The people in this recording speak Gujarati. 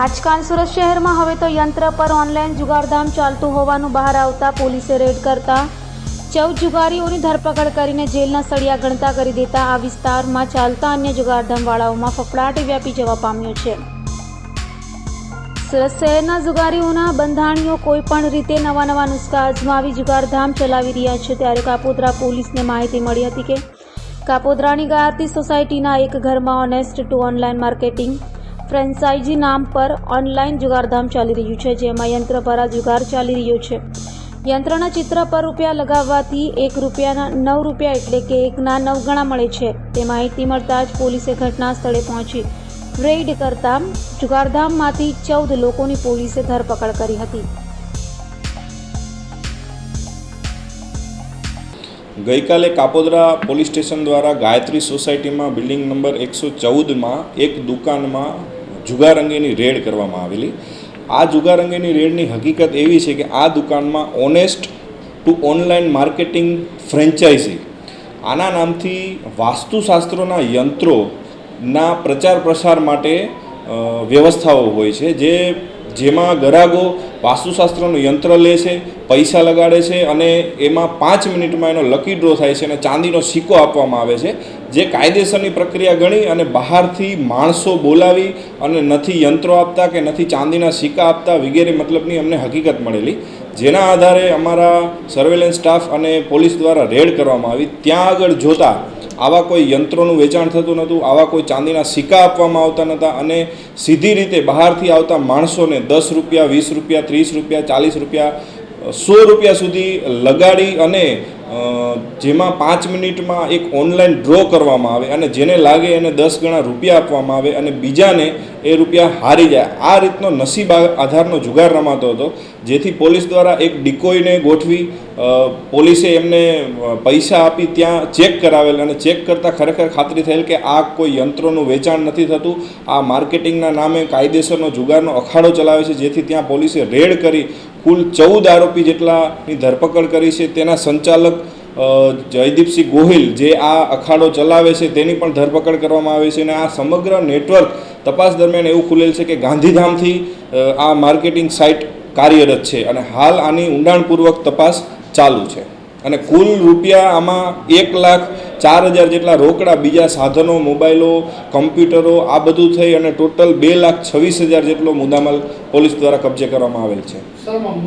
આજકાલ સુરત શહેરમાં હવે તો યંત્ર પર ઓનલાઈન જુગારધામ ચાલતું હોવાનું બહાર આવતા પોલીસે રેડ કરતા 14 જુગારીઓની ધરપકડ કરીને જેલના સળિયા ગણતા કરી દેતા આ વિસ્તારમાં ચાલતા અન્ય જુગારધામવાળાઓમાં ફફડાટ વ્યાપી જવા પામ્યો છે। સુરત શહેરના જુગારીઓના બંધાણીઓ કોઈપણ રીતે નવા નુસ્ખા અજમાવી જુગારધામ ચલાવી રહ્યા છે। ત્યારે કાપોદ્રા પોલીસને માહિતી મળી હતી કે કાપોદ્રાની ગાયત્રી સોસાયટીના એક ઘરમાં honest to online marketing franchise નામ પર ઓનલાઈન જુગારધામ ચાલી રહ્યું છે, જેમાં યંત્ર પર આ જુગાર ચાલી રહ્યો છે। યંત્રના ચિત્ર પર રૂપિયા લગાવવાથી 1 રૂપિયાના 9 રૂપિયા એટલે કે 1ના 9 ગણા મળે છે। તે માહિતી મળતા જ પોલીસે ઘટના સ્થળે પહોંચી રેડ કરતા જુગારધામમાંથી 14 લોકોની પોલીસે ધરપકડ કરી હતી। ગઈકાલે કાપોદ્રા પોલીસ સ્ટેશન દ્વારા ગાયત્રી સોસાયટીમાં બિલ્ડિંગ નંબર 114માં એક દુકાનમાં જુગાર અંગેની રેડ કરવામાં આવેલી। આ જુગાર અંગેની રેડની હકીકત એવી છે કે આ દુકાનમાં honest to online marketing franchise આના નામથી વાસ્તુશાસ્ત્રોના યંત્રોના પ્રચાર પ્રસાર માટે વ્યવસ્થાઓ હોય છે, જેમાં ગ્રાહકો વાસ્તુશાસ્ત્રનું યંત્ર લે છે, પૈસા લગાડે છે અને એમાં 5 મિનિટમાં એનો લકી ડ્રો થાય છે અને ચાંદીનો સિક્કો આપવામાં આવે છે, જે કાયદેસરની પ્રક્રિયા ગણી અને બહારથી માણસો બોલાવી અને નથી યંત્રો આપતા કે નથી ચાંદીના સિક્કા આપતા વગેરે મતલબની અમને હકીકત મળેલી, જેના આધારે અમારા સર્વેલન્સ સ્ટાફ અને પોલીસ દ્વારા રેડ કરવામાં આવી। ત્યાં આગળ જોતા આવા કોઈ યંત્રોનું વેચાણ થતું નહોતું, આવા કોઈ ચાંદીના સિક્કા આપવામાં આવતા નહોતા અને સીધી રીતે બહારથી આવતા માણસોને 10 રૂપિયા, 20 રૂપિયા, 30 રૂપિયા, 40 રૂપિયા, 100 રૂપિયા સુધી લગાડી અને જેમાં 5 મિનિટમાં એક ઓનલાઈન ડ્રો કરવામાં આવે અને જેને લાગે એને 10 ગણા રૂપિયા આપવામાં આવે અને બીજાને એ રૂપિયા હારી જાય। આ રીતનો નસીબ આધારનો જુગાર રમાતો હતો, જેથી પોલીસ દ્વારા એક ડિકોઈને ગોઠવી પોલીસે એમને પૈસા આપી ત્યાં ચેક કરાવેલ અને ચેક કરતાં ખરેખર ખાતરી થયેલ કે આ કોઈ યંત્રોનું વેચાણ નથી થતું, આ માર્કેટિંગના નામે કાયદેસરનો જુગારનો અખાડો ચલાવે છે, જેથી ત્યાં પોલીસે રેડ કરી કુલ 14 આરોપી જેટલાની ધરપકડ કરી છે। તેના સંચાલક જયદીપસિંહ ગોહિલ જે આ અખાડો ચલાવે છે તેની પણ ધરપકડ કરવામાં આવે છે અને આ સમગ્ર નેટવર્ક તપાસ દરમિયાન એવું ખુલેલ છે કે ગાંધીધામથી આ માર્કેટિંગ સાઇટ કાર્યરત છે અને હાલ આની ઊંડાણપૂર્વક તપાસ ચાલુ છે અને કુલ રૂપિયા આમાં 1,04,000 જેટલા રોકડા, બીજા સાધનો, મોબાઈલો, કમ્પ્યુટરો આ બધું થઈ અને ટોટલ 2,26,000 જેટલો મુદ્દામાલ પોલીસ દ્વારા કબજે કરવામાં આવેલ છે।